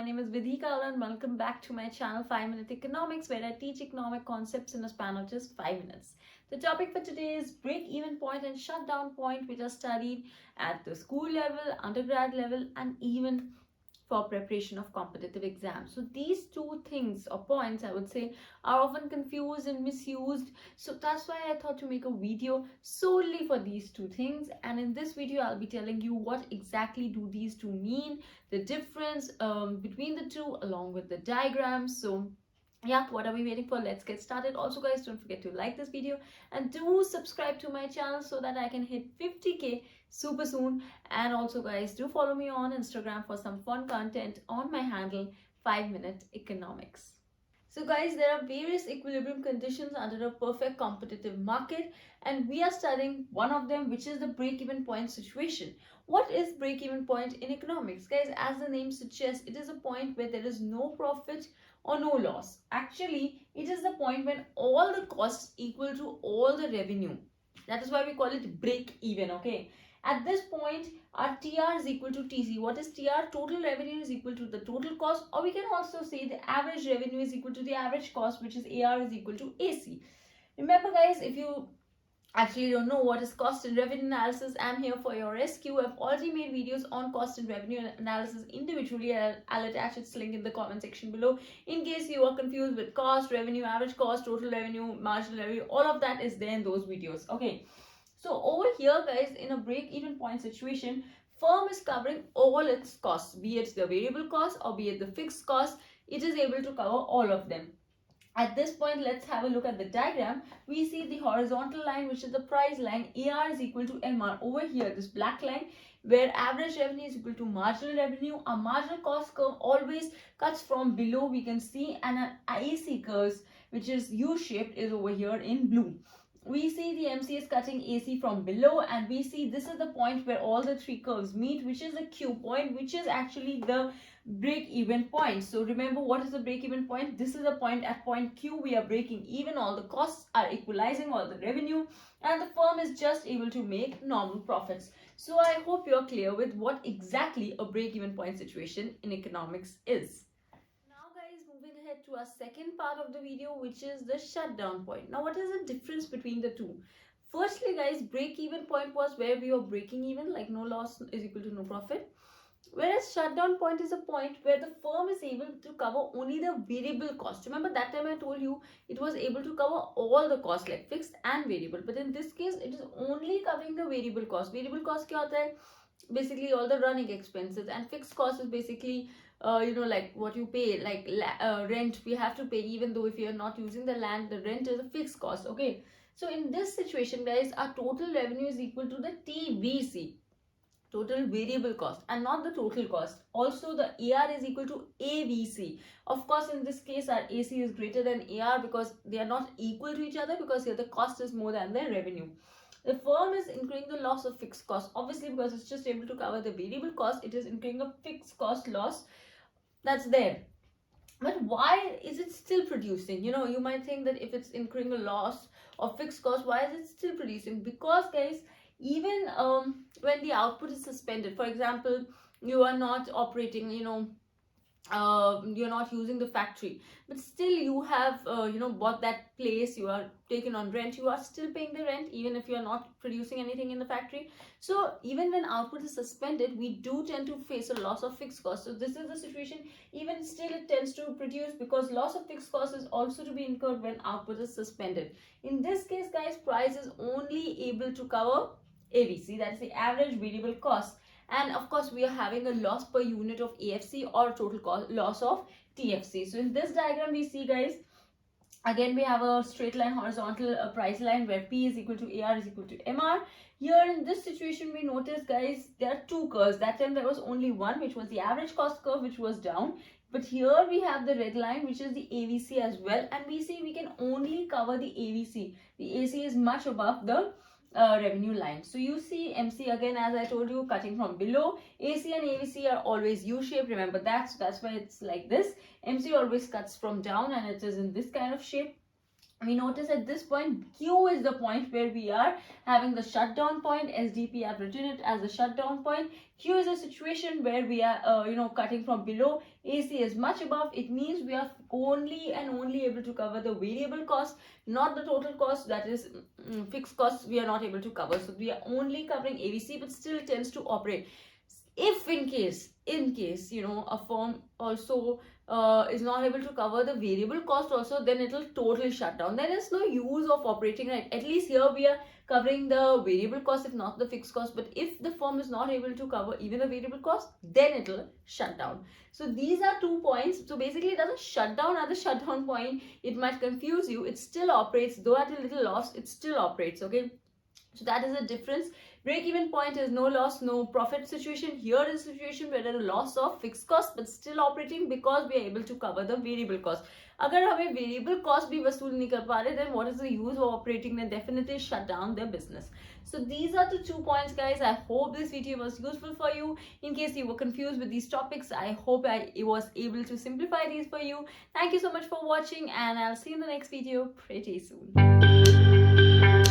name is Vidhi Kalra and welcome back to my channel 5 Minute Economics, where I teach economic concepts in a span of just 5 minutes. The topic for today is break-even point and shutdown point, which are studied at the school level, undergrad level, and even for preparation of competitive exams. So these two things or points, I would say, are often confused and misused. So that's why I thought to make a video solely for these two things. And in this video, I'll be telling you what exactly do these two mean, the difference between the two, along with the diagrams. So yeah, what are we waiting for? Let's get started. Also guys, don't forget to like this video and do subscribe to my channel so that I can hit 50k super soon. And also guys, do follow me on Instagram for some fun content on my handle 5 Minute Economics. So guys, there are various equilibrium conditions under a perfect competitive market, and we are studying one of them, which is the break-even point situation. What is break-even point in economics? Guys, as the name suggests, it is a point where there is no profit or no loss. Actually, it is the point when all the costs equal to all the revenue. That is why we call it break-even, okay? At this point, our TR is equal to TC. What is TR? Total revenue is equal to the total cost, or we can also say the average revenue is equal to the average cost, which is AR is equal to AC. Remember guys, if you actually don't know what is cost and revenue analysis, I'm here for your rescue. I've already made videos on cost and revenue analysis individually. I'll attach its link in the comment section below in case you are confused with cost, revenue, average cost, total revenue, marginal revenue. All of that is there in those videos. Okay. So over here guys, in a break-even point situation, firm is covering all its costs, be it the variable cost or be it the fixed cost. It is able to cover all of them. At this point, let's have a look at the diagram. We see the horizontal line, which is the price line. AR is equal to MR. Over here, this black line, where average revenue is equal to marginal revenue. A marginal cost curve always cuts from below, we can see, and an AC curve, which is U-shaped, is over here in blue. We see the MC is cutting AC from below, and we see this is the point where all the three curves meet, which is the Q point, which is actually the break-even point. So remember, what is the break-even point? This is the point. At point Q, we are breaking even. All the costs are equalizing all the revenue, and the firm is just able to make normal profits. So I hope you're clear with what exactly a break-even point situation in economics is. Moving ahead to our second part of the video, which is the shutdown point. Now, what is the difference between the two? Firstly, guys, break-even point was where we were breaking even, like no loss is equal to no profit. Whereas shutdown point is a point where the firm is able to cover only the variable cost. Remember that time I told you it was able to cover all the costs, like fixed and variable. But in this case, it is only covering the variable cost. Variable cost kya hota hai? Basically all the running expenses, and fixed cost is basically like what you pay, like rent we have to pay, even though if you're not using the land, the rent is a fixed cost. Okay, so in this situation guys, our total revenue is equal to the TVC, total variable cost, and not the total cost. Also the AR is equal to AVC. Of course in this case our AC is greater than AR because they are not equal to each other, because here the cost is more than the revenue. The firm is incurring the loss of fixed cost, obviously because it's just able to cover the variable cost. It is incurring a fixed cost loss that's there. But why is it still producing? You might think that if it's incurring a loss of fixed cost, why is it still producing? Because guys, even when the output is suspended, for example, you are not operating, you're not using the factory, but still you have bought that place, you are taken on rent, you are still paying the rent even if you are not producing anything in the factory. So even when output is suspended, we do tend to face a loss of fixed cost. So this is the situation. Even still it tends to produce, because loss of fixed cost is also to be incurred when output is suspended. In this case guys, price is only able to cover AVC, that is the average variable cost. And of course we are having a loss per unit of AFC or total cost loss of TFC. So in this diagram we see guys, again we have a straight line horizontal price line where P is equal to AR is equal to MR. Here in this situation we notice guys, there are two curves. That time there was only one, which was the average cost curve, which was down. But here we have the red line, which is the AVC as well, and we see we can only cover the AVC. The AC is much above the revenue line. So you see MC, again as I told you, cutting from below. AC and AVC are always U-shaped. Remember that's why it's like this. MC always cuts from down and it is in this kind of shape. we notice at this point Q is the point where we are having the shutdown point. SDP, I've written it as a shutdown point. Q is a situation where we are cutting from below. AC is much above. It means we are only and only able to cover the variable cost, not the total cost, that is fixed costs we are not able to cover. So we are only covering ABC, but still tends to operate. If in case a firm also is not able to cover the variable cost also, then it will totally shut down. There is no use of operating, right? At least here we are covering the variable cost, if not the fixed cost. But if the firm is not able to cover even the variable cost, then it will shut down. So these are 2 points. So basically it doesn't shut down at the shutdown point. It might confuse you. It still operates, though at a little loss, it still operates. Okay, so that is the difference. Break-even point is no loss, no profit situation. Here is a situation where there is a loss of fixed cost but still operating because we are able to cover the variable cost. अगर हमें variable cost भी वसूल नहीं कर पा रहे, then what is the use of operating? Then definitely shut down their business. So these are the 2 points, guys. I hope this video was useful for you. In case you were confused with these topics, I hope I was able to simplify these for you. Thank you so much for watching, and I'll see you in the next video pretty soon.